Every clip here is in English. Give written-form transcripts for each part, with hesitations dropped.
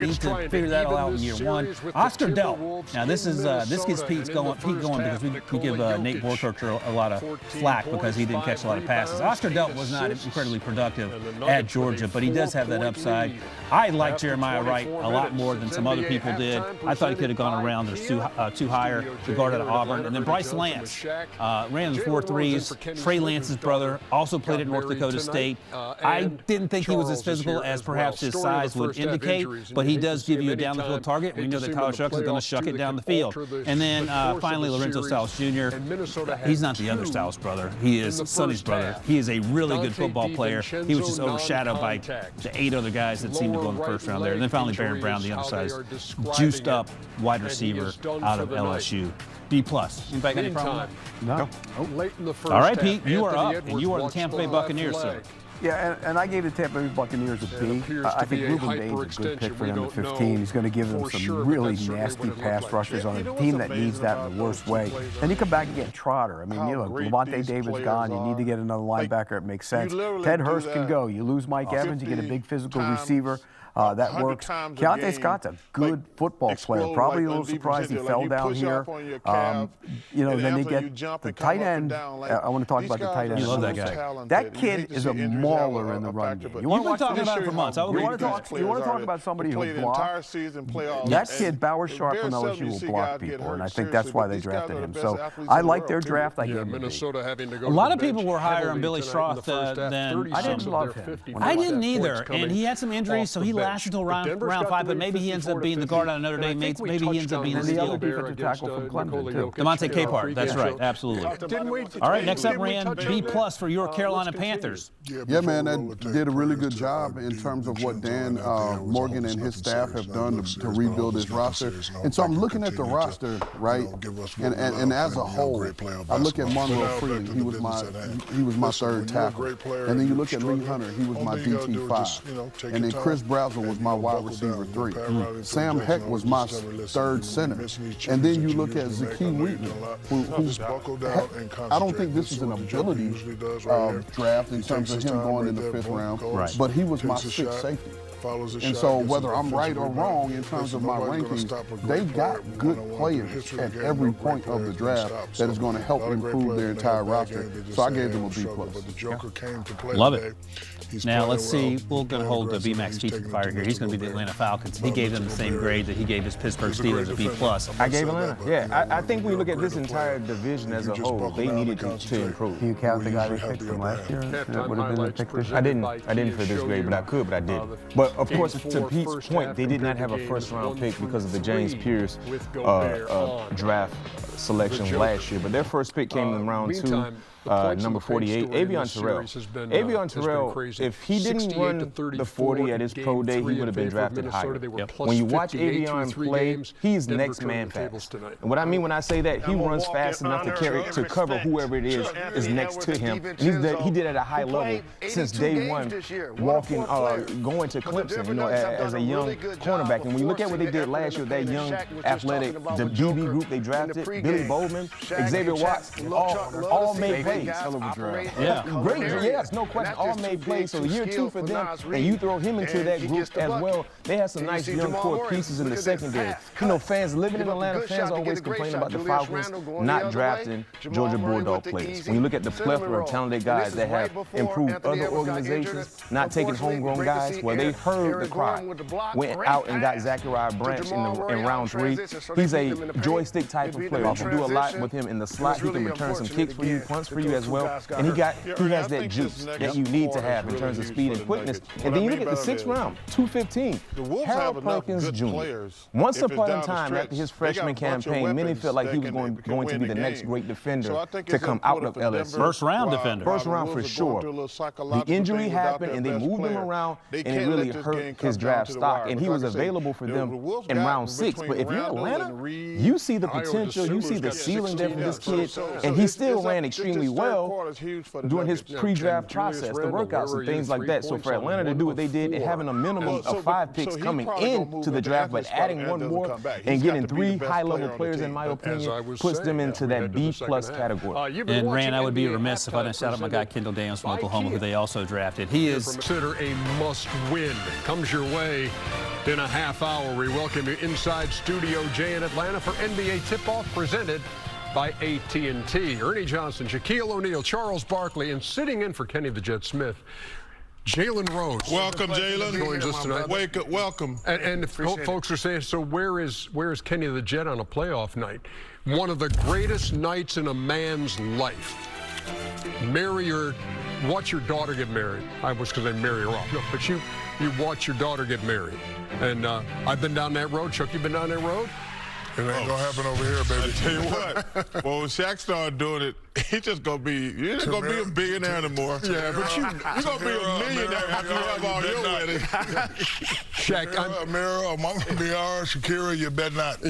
Need to figure that all out in year one. Oscar Delp. Now this gets Pete going because we give Nate Borchurch a lot of flack because he didn't catch a lot of passes. Oscar Delp was not incredibly productive at Georgia, but he does have that upside. I like Jeremiah Wright a lot more than some other people did. I thought he could have gone around. There's two higher. The guard out of Auburn, and then Bryce Lance ran the 4.3s. Trey Lance's brother also played at North Dakota State. I didn't think he was as physical as perhaps his size would indicate, but he does give you a down-the-field target. We know that Tyler Shucks is going to shuck it down the field. And then finally, Lorenzo Styles Jr. He's not the other Styles brother. He is Sonny's brother. He is a really good football player. He was just overshadowed by the 8 other guys that seemed to go in the first round there. And then finally, Baron Brown, the undersized, juiced-up wide receiver out of LSU. B+. Anybody got any problem? No. All right, Pete, you are up, and you are the Tampa Bay Buccaneers, sir. Yeah, and I gave the Tampa Bay Buccaneers a B. I think Ruben Bain's a good pick for them at 15. He's going to give them some really nasty pass rushers on a team that needs that in the worst way. Then you come back and get Trotter. I mean, you know, Levante David's gone. You need to get another linebacker. It makes sense. Ted Hurst can go. You lose Mike Evans, you get a big physical receiver. That works. Keontae Scott's a good football player. Probably a little surprised he fell down here. You know, then they get the tight end. I want to talk about the tight end. You love that guy. That kid is a mauler in the run game. You've been talking about it for months. You want to talk about somebody who blocks? That kid, Bowers Sharp from LSU, will block people, and I think that's why they drafted him. So I like their draft. I gave him a lot of people were higher on Billy Stroth than I didn't love him. I didn't either, and he had some injuries, so he lasted until round 5, but maybe he ends up being the guard out of Notre Dame. Maybe he ends up being the other defensive tackle from Clemson, too. Demonte Capehart, that's right, absolutely. All right, next up, Rand, B+ for your Carolina Panthers. Yeah, man, that did a really good job in terms of what Dan Morgan and his staff have done to rebuild his roster. And so I'm looking at the roster, right, and as a whole, I look at Monroe Freeland. He was my third tackle. And then you look at Lee Hunter. He was my DT5. And then Chris Brazel was my wide receiver 3. Sam Heck was my third center. And then you look at Zakie Wheaton, who I don't think this is an ability draft in terms of him going in the 5th round, but he was my 6th safety. And so whether I'm right or wrong in terms of my rankings, they got good players at every point of the draft that is going to help improve their entire roster. So I gave them a B+. Love it. Now, let's see. We're going to hold B-Max feet to the fire here. He's going to be the Atlanta Falcons. He gave them the same grade that he gave his Pittsburgh Steelers, a B+. I gave Atlanta. Yeah, I think when you look at this entire division as a whole, they needed to improve. Do you count the guy they picked from last year? That would have been the pick this year? I didn't for this grade, but I could, but I did. But of course, to Pete's point, they did not have a first-round pick because of the James Pierce draft selection last year. But their first pick came in round 2. Number 48, Avion Terrell. Avion Terrell, if he didn't run the 40 at his pro day, he would have been drafted higher. When you watch Avion play, he's next man fast. And what I mean when I say that, he runs fast enough to cover whoever it is next to him. And he did at a high level since day one, going to Clemson, you know, as a young cornerback. And when you look at what they did last year, that young, athletic, the DB group they drafted, Billy Bowman, Xavier Watts, all made plays. Hell of a draft. Yeah. Great. Yes, no question. All made plays. So year 2 for them, and you throw him into that group as well. They have some nice young core pieces in the secondary. You know, fans living in Atlanta, fans always complain about the Falcons not drafting Georgia Bulldog players. When you look at the plethora of talented guys that have improved other organizations, not taking homegrown guys, well, they heard the cry, went out and got Zachariah Branch in round 3. He's a joystick type of player. You can do a lot with him in the slot. He can return some kicks for you, punts for you as well. And he has that juice that you need to have in terms of speed and quickness. And then you look at the 6th round, 215, Harold Perkins Jr. Once upon a time, after his freshman campaign, many felt like he was going to be the next great defender to come out of LSU. First round defender. First round for sure. The injury happened, and they moved him around, and it really hurt his draft stock. And he was available for them in round 6. But if you're Atlanta, you see the potential, you see the ceiling there for this kid, and he still ran extremely well during his pre-draft process, the workouts and things like that. So for Atlanta to do what they did and having a minimum of 5 picks coming into the draft, but adding one more and getting 3 high-level players, in my opinion, puts them into that B+ category. And Rand, I would be remiss if I didn't shout out my guy Kendall Daniels from Oklahoma, who they also drafted. He is consider a must-win. Comes your way In a half hour, we welcome you inside Studio J in Atlanta for NBA Tip-Off presented by AT&T. Ernie Johnson, Shaquille O'Neal, Charles Barkley, and sitting in for Kenny the Jet Smith, Jalen Rose. Welcome, Jalen. Joins us tonight. Wake up, welcome. And folks are saying, so where is Kenny the Jet on a playoff night? One of the greatest nights in a man's life. Watch your daughter get married. I was going to marry her off. No, but you watch your daughter get married. And I've been down that road. Chuck, you been down that road? It ain't gonna happen over here, baby. I tell you what. Well, when Shaq started doing it, you're just gonna be a billionaire anymore. Yeah, but you're gonna be a millionaire after you have all your weddings. Shaq, Amira, I'm gonna be ours. Shakira, you bet not.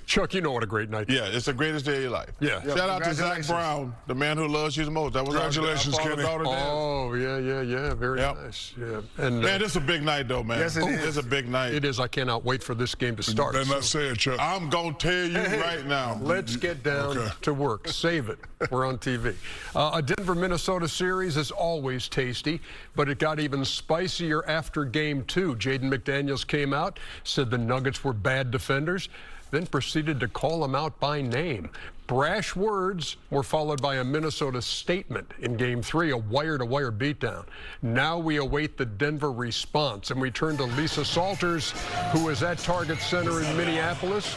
Chuck, you know what a great night. Yeah, it's the greatest day of your life. Yeah. Shout out to Zach Brown, the man who loves you the most. That was Congratulations, Kenny. Oh, yeah. Very nice. Yeah. And man, this is a big night, though, man. Yes, it is. It's a big night. It is. I cannot wait for this game to start. Better not say it, Chuck. I'm gonna tell you right now. Let's get down to work. Save it. We're on TV. A Denver-Minnesota series is always tasty, but it got even spicier after Game 2. Jaden McDaniels came out, said the Nuggets were bad defenders, then proceeded to call them out by name. Brash words were followed by a Minnesota statement in Game 3, a wire-to-wire beatdown. Now we await the Denver response, and we turn to Lisa Salters, who is at Target Center in Minneapolis.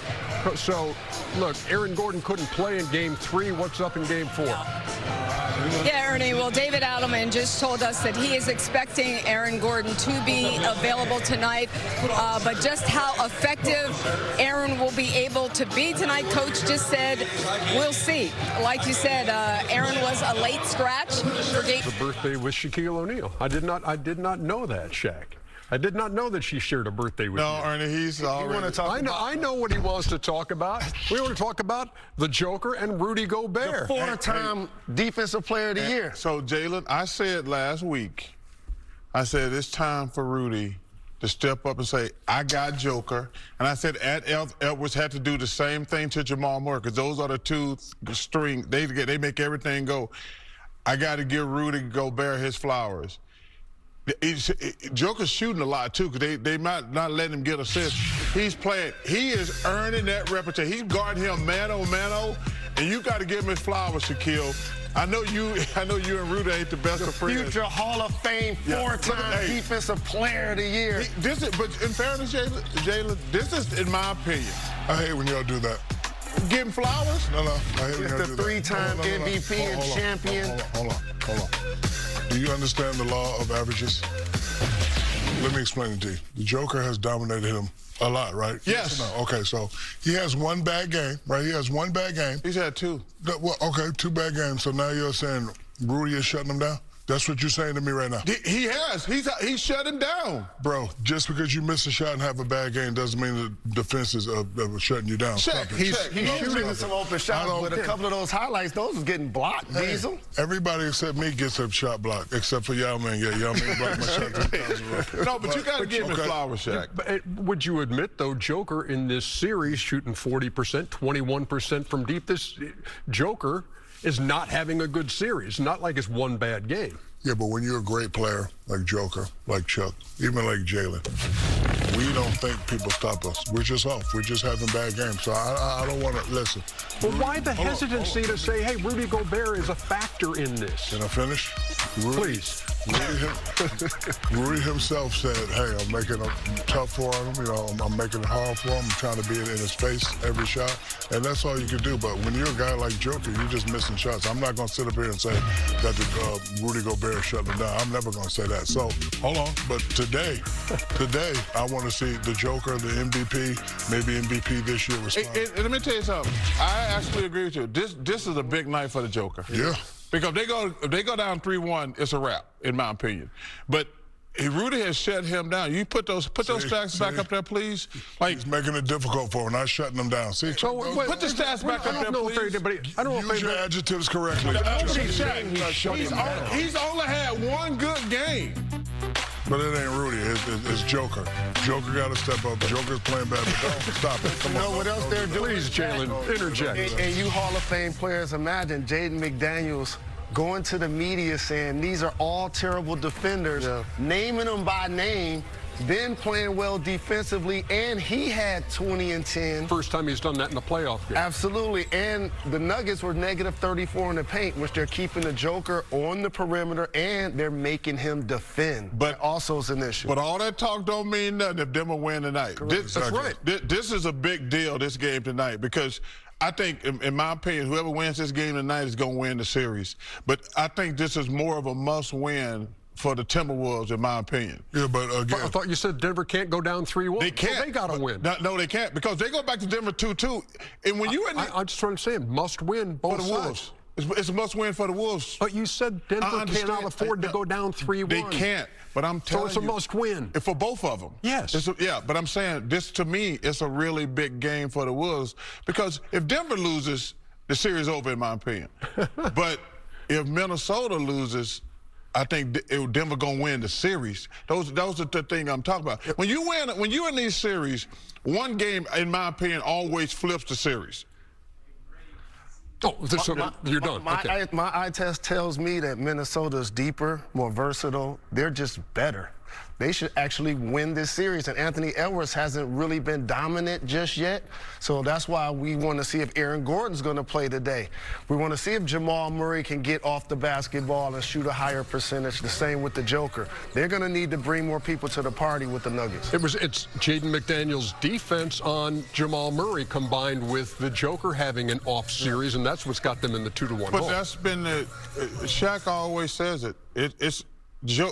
So, look, Aaron Gordon couldn't play in Game 3. What's up in Game 4? Yeah, Ernie, well, David Adelman just told us that he is expecting Aaron Gordon to be available tonight, but just how effective Aaron will be able to be tonight, Coach just said, we'll see. Like you said, Aaron was a late scratch for Game. The birthday with Shaquille O'Neal. I did not know that, Shaq. I did not know that she shared a birthday with you. No, Ernie, he's already. I know what he wants to talk about. We want to talk about the Joker and Rudy Gobert. The four-time Defensive Player of the Year. So, Jalen, I said last week, I said it's time for Rudy to step up and say, I got Joker. And I said Edwards had to do the same thing to Jamal Murray, because those are the two string. They make everything go. I got to give Rudy Gobert his flowers. Joker's shooting a lot, too, because they might not let him get assists. He's playing. He is earning that reputation. He's guarding him mano, and you got to give him his flowers, Shaquille. I know you and Rudy ain't the best of friends. Future Hall of Fame, four-time Defensive Player of the Year. But in fairness, Jalen, this is, in my opinion. I hate when y'all do that. Give him flowers? No. I hate when y'all do that. The three-time MVP and champion. Hold on. Do you understand the law of averages? Let me explain it to you. The Joker has dominated him a lot, right? Yes. No? Okay, so he has one bad game, right? He has one bad game. He's had two. Well, okay, 2 bad games. So now you're saying Rudy is shutting him down? That's what you're saying to me right now. He has. He's shut him down. Bro, just because you miss a shot and have a bad game doesn't mean the defenses are shutting you down. He's shooting some open shots, but a couple of those highlights, those was getting blocked, Diesel. Everybody except me gets a shot block, except for Yao Ming. Yeah, Yao Ming blocked my shot 3,000. No, but you got to give him flowers, Shaq. Would you admit, though, Joker in this series shooting 40%, 21% from deep, this Joker is not having a good series, not like it's one bad game. Yeah, but when you're a great player like Joker, like Chuck, even like Jalen, we don't think people stop us. We're just off. We're just having bad games. So I don't want to listen. Well, why the hesitancy to say, hey, Rudy Gobert is a factor in this? Can I finish? Please. Rudy himself said, hey, I'm making it tough for him. You know, I'm making it hard for him. I'm trying to be in his face every shot. And that's all you can do. But when you're a guy like Joker, you're just missing shots. I'm not going to sit up here and say that Rudy Gobert shut him down. I'm never going to say that. So, hold on. But today, I want to see the Joker, the MVP, maybe MVP this year. Let me tell you something. I actually agree with you. This is a big night for the Joker. Yeah. Because if they go down 3-1, it's a wrap, in my opinion. But Rudy has shut him down. You put those stats back up there, please. Like, he's making it difficult for him, not shutting them down. See, so put the stats back up there, please. I don't know if use your adjectives correctly. He's only had one good game. But it ain't Rudy, it's Joker. Joker got to step up. Joker's playing bad, but don't stop it. Come on. You know what else they're doing? Please, Jalen, interject. And you Hall of Fame players, imagine Jaden McDaniels going to the media saying these are all terrible defenders, naming them by name, been playing well defensively, and he had 20 and 10. First time he's done that in the playoff game. Absolutely, and the Nuggets were negative 34 in the paint, which they're keeping the Joker on the perimeter, and they're making him defend. But that also is an issue. But all that talk don't mean nothing if Denver win tonight. That's right. This is a big deal, this game tonight, because I think, in my opinion, whoever wins this game tonight is going to win the series. But I think this is more of a must-win for the Timberwolves, in my opinion. Yeah, but again, I thought you said Denver can't go down 3-1. They can't. So they got to win. No, they can't, because they go back to Denver 2-2. And when you I'm just trying to say, must win both for the sides. Wolves. It's a must-win for the Wolves. But you said Denver cannot afford to go down 3-1. They can't. But I'm telling you, so it's a must-win for both of them. Yes. Yeah, but I'm saying this, to me, it's a really big game for the Wolves, because if Denver loses, the series over, in my opinion. But if Minnesota loses, I think Denver gonna win the series. Those are the thing I'm talking about. When you're in these series, one game, in my opinion, always flips the series. Oh, you're done. My eye test tells me that Minnesota's deeper, more versatile. They're just better. They should actually win this series, and Anthony Edwards hasn't really been dominant just yet, so that's why we want to see if Aaron Gordon's going to play today. We want to see if Jamal Murray can get off the basketball and shoot a higher percentage, the same with the Joker. They're going to need to bring more people to the party with the Nuggets. It's Jaden McDaniels' defense on Jamal Murray combined with the Joker having an off series, and that's what's got them in the 2-1 But hole. that's been Shaq always says it.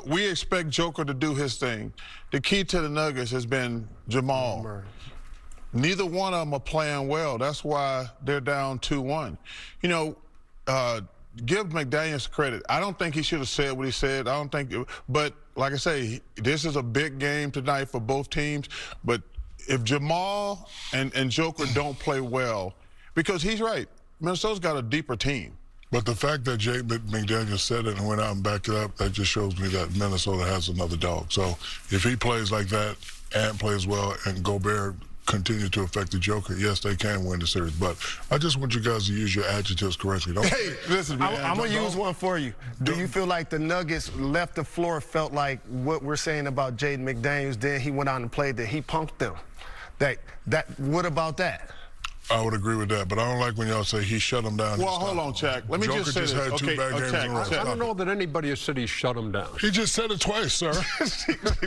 We expect Joker to do his thing. The key to the Nuggets has been Jamal. Neither one of them are playing well. That's why they're down 2-1. You know, give McDaniels credit. I don't think he should have said what he said. But like I say, this is a big game tonight for both teams. But if Jamal and Joker don't play well, because he's right, Minnesota's got a deeper team. But the fact that Jake McDaniels said it and went out and backed it up, that just shows me that Minnesota has another dog. So if he plays like that and plays well and Gobert continues to affect the Joker, yes, they can win the series. But I just want you guys to use your adjectives correctly. Hey, listen, man. I'm going to use one for you. Do you feel like the Nuggets left the floor, felt like what we're saying about Jaden McDaniels, then he went out and played that he punked them? What about that? I would agree with that, but I don't like when y'all say he shut him down. Well, hold on, Chuck. Let me Joker just say this. had two bad games in a row. I don't know that anybody has said he shut him down. He just said it twice, sir. Sir. Let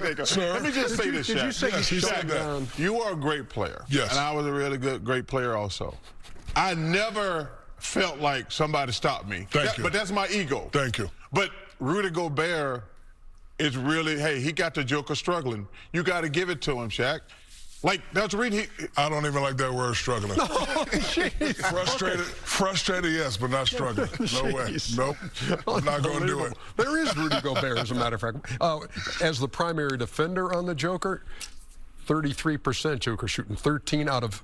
me just say this, Did you say yes, he shut said him that. down? You are a great player. Yes. And I was a really great player also. I never felt like somebody stopped me. Thank you. But that's my ego. Thank you. But Rudy Gobert is really, hey, he got the Joker struggling. You got to give it to him, Shaq. Like, that's the reason I don't even like that word, struggling. Frustrated, yes, but not struggling. No way. Nope. I'm not going to do it. There is Rudy Gobert, as a matter of fact. As the primary defender on the Joker, 33% Joker shooting 13 out of